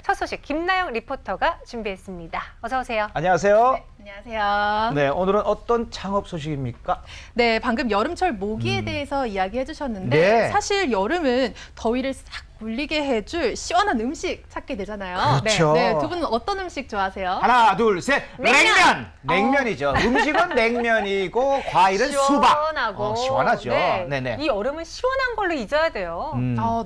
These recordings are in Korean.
첫 소식 김나영 리포터가 준비했습니다. 어서 오세요. 안녕하세요. 네, 안녕하세요. 네, 오늘은 어떤 창업 소식입니까? 네, 방금 여름철 모기에 대해서 이야기해 주셨는데 네. 사실 여름은 더위를 싹 물리게 해줄 시원한 음식 찾게 되잖아요. 그렇죠. 네, 두 분은 어떤 음식 좋아하세요? 하나, 둘, 셋. 냉면! 냉면이죠. 음식은 냉면이고 과일은 수박. 시원하고. 시원하죠. 네. 네네. 이 여름은 시원한 걸로 잊어야 돼요.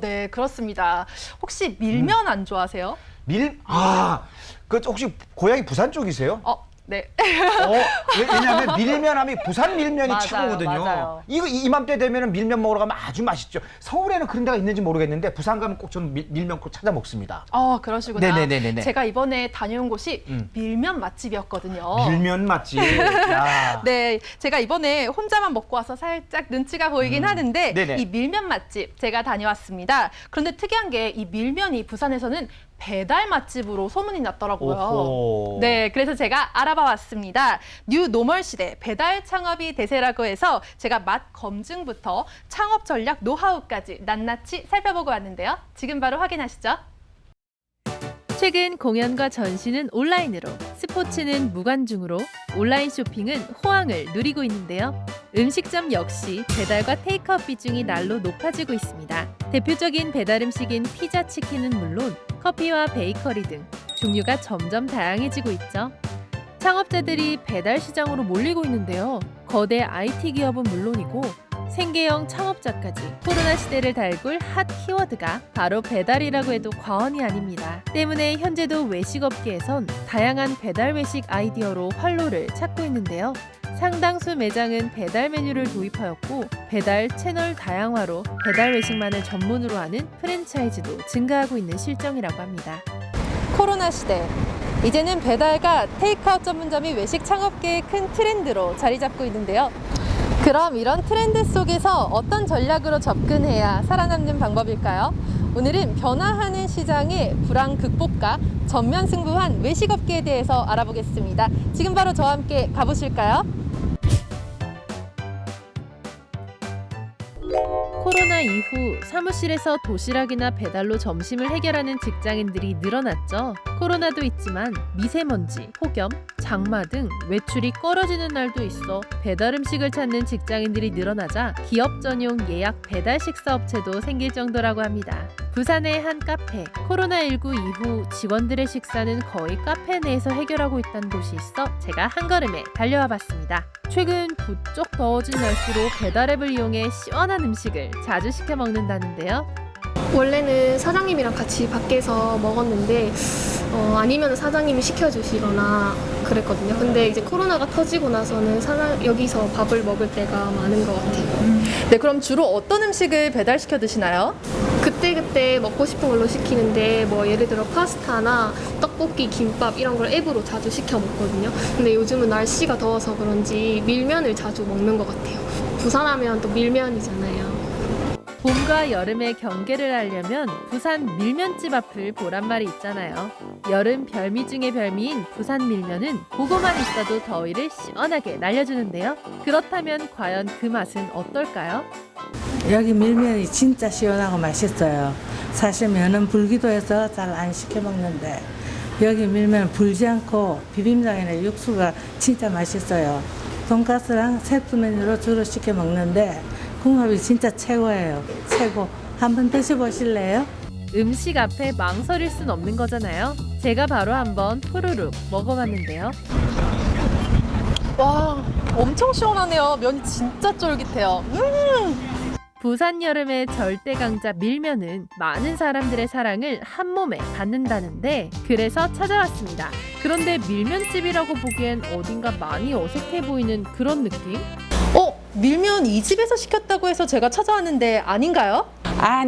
네, 그렇습니다. 혹시 밀면 안 좋아하세요? 그 혹시 고향이 부산 쪽이세요? 네. 왜냐하면 밀면하면 부산 밀면이 맞아요, 최고거든요. 맞아요. 이맘때 되면은 밀면 먹으러 가면 아주 맛있죠. 서울에는 그런 데가 있는지 모르겠는데 부산 가면 꼭 저는 밀면 꼭 찾아 먹습니다. 그러시구나. 네네네네네. 제가 이번에 다녀온 곳이 밀면 맛집이었거든요. 밀면 맛집. 야. 네, 제가 이번에 혼자만 먹고 와서 살짝 눈치가 보이긴 하는데 네네. 이 밀면 맛집 제가 다녀왔습니다. 그런데 특이한 게 이 밀면이 부산에서는 배달 맛집으로 소문이 났더라고요. 오호. 네, 그래서 제가 알아봐 왔습니다. 뉴 노멀 시대 배달 창업이 대세라고 해서 제가 맛 검증부터 창업 전략 노하우까지 낱낱이 살펴보고 왔는데요. 지금 바로 확인하시죠. 최근 공연과 전시는 온라인으로, 스포츠는 무관중으로 온라인 쇼핑은 호황을 누리고 있는데요. 음식점 역시 배달과 테이크아웃 비중이 날로 높아지고 있습니다. 대표적인 배달 음식인 피자, 치킨은 물론 커피와 베이커리 등 종류가 점점 다양해지고 있죠. 창업자들이 배달 시장으로 몰리고 있는데요. 거대 IT 기업은 물론이고 생계형 창업자까지 코로나 시대를 달굴 핫 키워드가 바로 배달이라고 해도 과언이 아닙니다. 때문에 현재도 외식업계에선 다양한 배달 외식 아이디어로 활로를 찾고 있는데요. 상당수 매장은 배달 메뉴를 도입하였고 배달 채널 다양화로 배달 외식만을 전문으로 하는 프랜차이즈도 증가하고 있는 실정이라고 합니다. 코로나 시대. 이제는 배달과 테이크아웃 전문점이 외식 창업계의 큰 트렌드로 자리 잡고 있는데요. 그럼 이런 트렌드 속에서 어떤 전략으로 접근해야 살아남는 방법일까요? 오늘은 변화하는 시장의 불황 극복과 전면 승부한 외식업계에 대해서 알아보겠습니다. 지금 바로 저와 함께 가보실까요? 코로나 이후 사무실에서 도시락이나 배달로 점심을 해결하는 직장인들이 늘어났죠. 코로나도 있지만 미세먼지, 폭염, 장마 등 외출이 꺼려지는 날도 있어 배달 음식을 찾는 직장인들이 늘어나자 기업 전용 예약 배달 식사 업체도 생길 정도라고 합니다. 부산의 한 카페, 코로나19 이후 직원들의 식사는 거의 카페 내에서 해결하고 있다는 곳이 있어 제가 한 걸음에 달려와 봤습니다. 최근 부쩍 더워진 날씨로 배달 앱을 이용해 시원한 음식을 자주 시켜 먹는다는데요. 원래는 사장님이랑 같이 밖에서 먹었는데 아니면 사장님이 시켜주시거나 그랬거든요. 근데 이제 코로나가 터지고 나서는 여기서 밥을 먹을 때가 많은 것 같아요. 네, 그럼 주로 어떤 음식을 배달시켜 드시나요? 그때그때 먹고 싶은 걸로 시키는데 뭐 예를 들어 파스타나 떡볶이, 김밥 이런 걸 앱으로 자주 시켜 먹거든요. 근데 요즘은 날씨가 더워서 그런지 밀면을 자주 먹는 것 같아요. 부산하면 또 밀면이잖아요. 봄과 여름의 경계를 하려면 부산 밀면집 앞을 보란 말이 있잖아요. 여름 별미 중의 별미인 부산 밀면은 보고만 있어도 더위를 시원하게 날려주는데요. 그렇다면 과연 그 맛은 어떨까요? 여기 밀면이 진짜 시원하고 맛있어요. 사실 면은 불기도 해서 잘 안 시켜 먹는데 여기 밀면은 불지 않고 비빔장이나 육수가 진짜 맛있어요. 돈가스랑 세트 메뉴로 주로 시켜 먹는데 궁합이 진짜 최고예요. 최고. 한번 드셔보실래요? 음식 앞에 망설일 순 없는 거잖아요. 제가 바로 한번 푸르륵 먹어봤는데요. 와, 엄청 시원하네요. 면이 진짜 쫄깃해요. 부산 여름의 절대 강자 밀면은 많은 사람들의 사랑을 한 몸에 받는다는데 그래서 찾아왔습니다. 그런데 밀면집이라고 보기엔 어딘가 많이 어색해 보이는 그런 느낌? 밀면 이 집에서 시켰다고 해서 제가 찾아왔는데 아닌가요?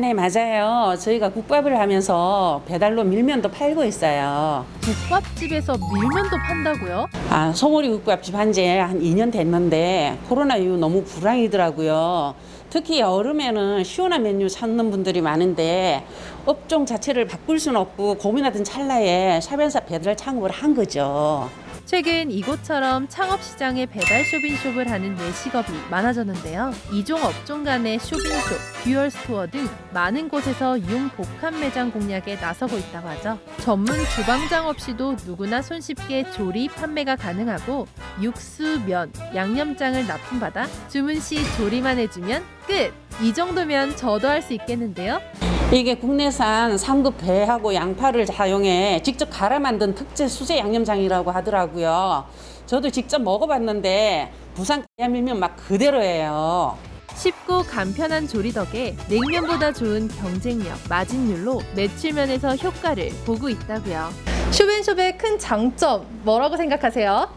네, 맞아요. 저희가 국밥을 하면서 배달로 밀면도 팔고 있어요. 국밥집에서 밀면도 판다고요? 송오리 국밥집 한 지 한 2년 됐는데 코로나 이후 너무 불황이더라고요. 특히 여름에는 시원한 메뉴 찾는 분들이 많은데 업종 자체를 바꿀 수는 없고 고민하던 찰나에 샵앤샵 배달 창업을 한 거죠. 최근 이곳처럼 창업시장에 배달 쇼핑숍을 하는 외식업이 많아졌는데요. 이종 업종 간의 쇼핑숍, 듀얼 스토어 등 많은 곳에서 융복합 매장 공략에 나서고 있다고 하죠. 전문 주방장 없이도 누구나 손쉽게 조리, 판매가 가능하고 육수, 면, 양념장을 납품받아 주문 시 조리만 해주면 끝! 이 정도면 저도 할 수 있겠는데요. 이게 국내산 상급 배하고 양파를 사용해 직접 갈아 만든 특제 수제 양념장이라고 하더라고요. 저도 직접 먹어봤는데 부산 밀면 맛 그대로예요. 쉽고 간편한 조리 덕에 냉면보다 좋은 경쟁력, 마진율로 매출면에서 효과를 보고 있다고요. 쇼빈숍의 큰 장점 뭐라고 생각하세요?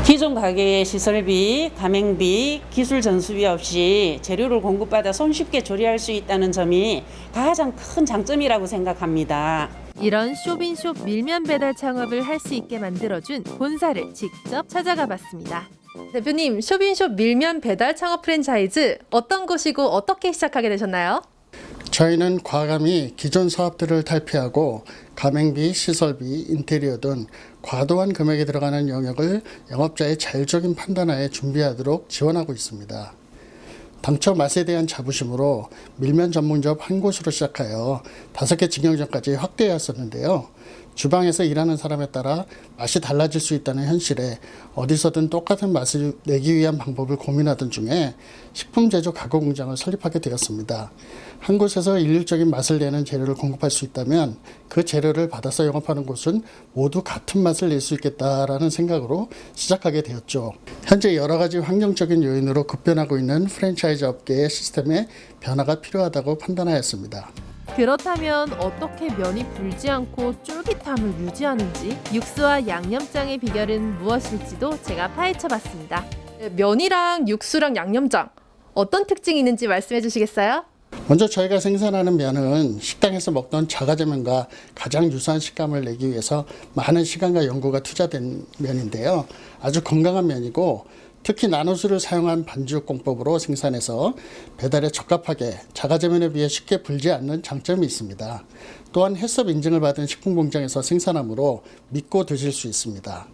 기존 가게의 시설비, 가맹비, 기술 전수비 없이 재료를 공급받아 손쉽게 조리할 수 있다는 점이 가장 큰 장점이라고 생각합니다. 이런 쇼빈숍 밀면 배달 창업을 할 수 있게 만들어준 본사를 직접 찾아가 봤습니다. 대표님, 쇼빈숍 밀면 배달 창업 프랜차이즈 어떤 곳이고 어떻게 시작하게 되셨나요? 저희는 과감히 기존 사업들을 탈피하고 가맹비, 시설비, 인테리어 등 과도한 금액이 들어가는 영역을 영업자의 자율적인 판단하에 준비하도록 지원하고 있습니다. 당초 맛에 대한 자부심으로 밀면 전문점 한 곳으로 시작하여 5개 직영점까지 확대하였었는데요. 주방에서 일하는 사람에 따라 맛이 달라질 수 있다는 현실에 어디서든 똑같은 맛을 내기 위한 방법을 고민하던 중에 식품 제조 가구 공장을 설립하게 되었습니다. 한 곳에서 일률적인 맛을 내는 재료를 공급할 수 있다면 그 재료를 받아서 영업하는 곳은 모두 같은 맛을 낼 수 있겠다라는 생각으로 시작하게 되었죠. 현재 여러 가지 환경적인 요인으로 급변하고 있는 프랜차이즈 업계의 시스템에 변화가 필요하다고 판단하였습니다. 그렇다면 어떻게 면이 불지 않고 쫄깃함을 유지하는지, 육수와 양념장의 비결은 무엇일지도 제가 파헤쳐봤습니다. 면이랑 육수랑 양념장 어떤 특징이 있는지 말씀해 주시겠어요? 먼저 저희가 생산하는 면은 식당에서 먹던 자가제면과 가장 유사한 식감을 내기 위해서 많은 시간과 연구가 투자된 면인데요. 아주 건강한 면이고 특히 나노수를 사용한 반죽 공법으로 생산해서 배달에 적합하게 자가제면에 비해 쉽게 불지 않는 장점이 있습니다. 또한 해썹 인증을 받은 식품공장에서 생산하므로 믿고 드실 수 있습니다.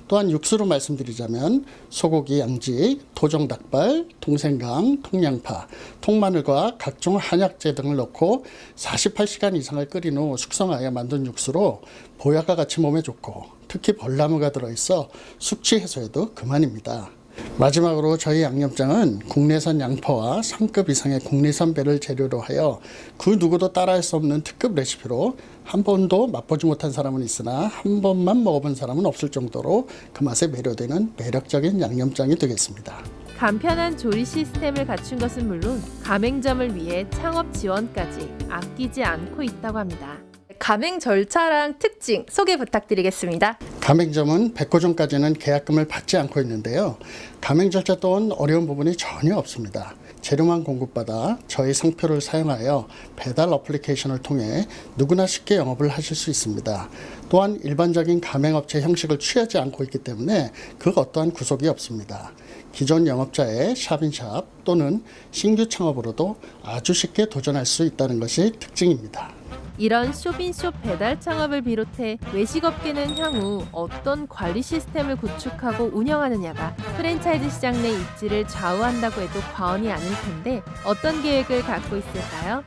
또한 육수로 말씀드리자면 소고기 양지, 토종 닭발, 통생강, 통양파, 통마늘과 각종 한약재 등을 넣고 48시간 이상을 끓인 후 숙성하여 만든 육수로 보약과 같이 몸에 좋고 특히 벌나무가 들어있어 숙취 해소에도 그만입니다. 마지막으로 저희 양념장은 국내산 양파와 3급 이상의 국내산 배를 재료로 하여 그 누구도 따라할 수 없는 특급 레시피로 한 번도 맛보지 못한 사람은 있으나 한 번만 먹어본 사람은 없을 정도로 그 맛에 매료되는 매력적인 양념장이 되겠습니다. 간편한 조리 시스템을 갖춘 것은 물론 가맹점을 위해 창업 지원까지 아끼지 않고 있다고 합니다. 가맹 절차랑 특징 소개 부탁드리겠습니다. 가맹점은 100호점까지는 계약금을 받지 않고 있는데요. 가맹 절차 또한 어려운 부분이 전혀 없습니다. 재료만 공급받아 저희 상표를 사용하여 배달 어플리케이션을 통해 누구나 쉽게 영업을 하실 수 있습니다. 또한 일반적인 가맹업체 형식을 취하지 않고 있기 때문에 그 어떠한 구속이 없습니다. 기존 영업자의 샵인샵 또는 신규 창업으로도 아주 쉽게 도전할 수 있다는 것이 특징입니다. 이런 쇼빈숍 배달 창업을 비롯해 외식업계는 향후 어떤 관리 시스템을 구축하고 운영하느냐가 프랜차이즈 시장 내 입지를 좌우한다고 해도 과언이 아닐 텐데 어떤 계획을 갖고 있을까요?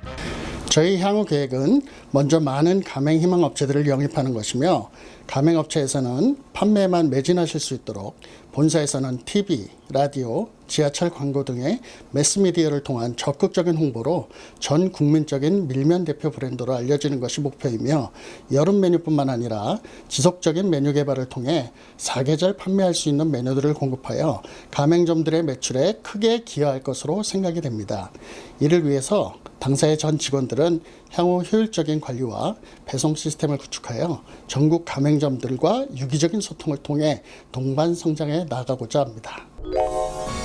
저희 향후 계획은 먼저 많은 가맹 희망 업체들을 영입하는 것이며 가맹업체에서는 판매만 매진하실 수 있도록 본사에서는 TV, 라디오, 지하철 광고 등의 매스미디어를 통한 적극적인 홍보로 전 국민적인 밀면 대표 브랜드로 알려지는 것이 목표이며 여름 메뉴뿐만 아니라 지속적인 메뉴 개발을 통해 사계절 판매할 수 있는 메뉴들을 공급하여 가맹점들의 매출에 크게 기여할 것으로 생각이 됩니다. 이를 위해서 당사의 전 직원들은 향후 효율적인 관리와 배송 시스템을 구축하여 전국 가맹점들과 유기적인 소통을 통해 동반 성장해 나가고자 합니다.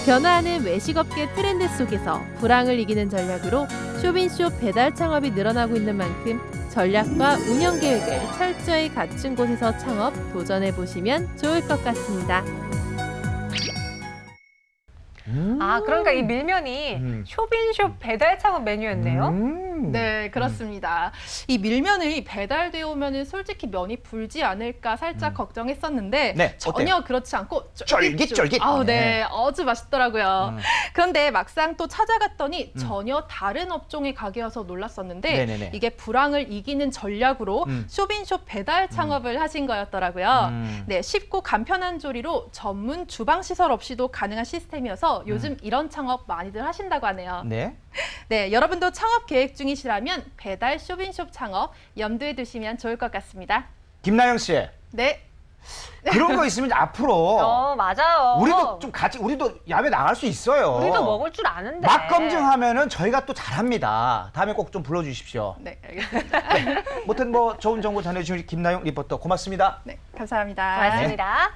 변화하는 외식업계 트렌드 속에서 불황을 이기는 전략으로 쇼빈숍 배달 창업이 늘어나고 있는 만큼 전략과 운영 계획을 철저히 갖춘 곳에서 창업 도전해 보시면 좋을 것 같습니다. 아, 그러니까 이 밀면이 쇼빈숍 배달 창업 메뉴였네요. 네, 그렇습니다. 이 밀면이 배달되어 오면은 솔직히 면이 불지 않을까 살짝 걱정했었는데 네, 전혀 그렇지 않고 쫄깃쫄깃. 아우, 네. 네, 아주 맛있더라고요. 그런데 막상 또 찾아갔더니 전혀 다른 업종의 가게여서 놀랐었는데 네네네. 이게 불황을 이기는 전략으로 쇼빈숍 배달 창업을 하신 거였더라고요. 네, 쉽고 간편한 조리로 전문 주방 시설 없이도 가능한 시스템이어서 요즘 이런 창업 많이들 하신다고 하네요. 네. 네, 여러분도 창업 계획 중이시라면 배달 쇼빈숍 창업 염두에 두시면 좋을 것 같습니다. 김나영 씨. 네. 그런 거 있으면 앞으로 맞아요. 우리도 좀 같이 우리도 야외 나갈 수 있어요. 우리도 먹을 줄 아는데. 맛 검증하면은 저희가 또 잘합니다. 다음에 꼭 좀 불러주십시오. 네, 알겠습니다. 아무튼 뭐 좋은 정보 전해주신 김나영 리포터 고맙습니다. 네, 감사합니다. 고맙습니다.